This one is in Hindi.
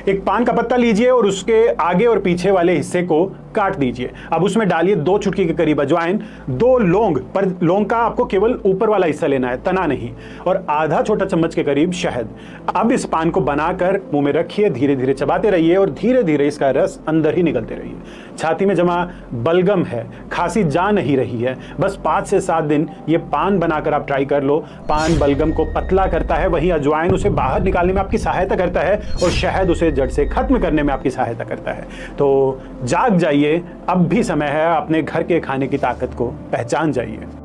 एक पान का पत्ता लीजिए और उसके आगे और पीछे वाले हिस्से को काट दीजिए। अब उसमें डालिए 2 चुटकी के करीब अजवाइन, 2 लौंग, पर लौंग का आपको केवल ऊपर वाला हिस्सा लेना है, तना नहीं, और आधा छोटा चम्मच के करीब शहद। अब इस पान को बनाकर मुंह में रखिए, धीरे धीरे चबाते रहिए और धीरे धीरे इसका रस अंदर ही निकलते रहिए। छाती में जमा बलगम है, खांसी जा नहीं रही है, बस 5 से 7 दिन ये पान बनाकर आप ट्राई कर लो। पान बलगम को पतला करता है, वहीं अजवाइन उसे बाहर निकालने में आपकी सहायता करता है और शहद उसे जड़ से खत्म करने में आपकी सहायता करता है। तो जाग जाइए, अब भी समय है, अपने घर के खाने की ताकत को पहचान जाइए।